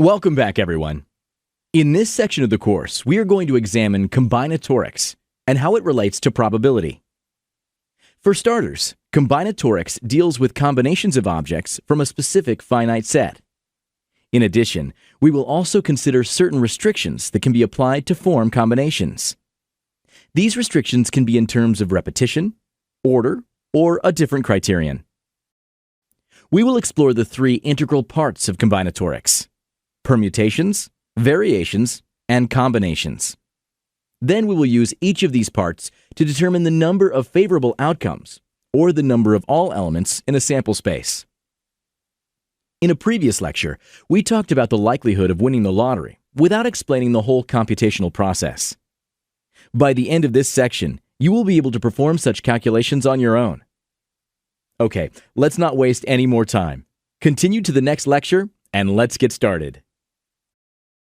Welcome back, everyone. In this section of the course, we are going to examine combinatorics and how it relates to probability. For starters, combinatorics deals with combinations of objects from a specific finite set. In addition, we will also consider certain restrictions that can be applied to form combinations. These restrictions can be in terms of repetition, order, or a different criterion. We will explore the three integral parts of combinatorics: permutations, variations, and combinations. Then we will use each of these parts to determine the number of favorable outcomes, or the number of all elements in a sample space. In a previous lecture, we talked about the likelihood of winning the lottery without explaining the whole computational process. By the end of this section, you will be able to perform such calculations on your own. Okay, let's not waste any more time. Continue to the next lecture, and let's get started.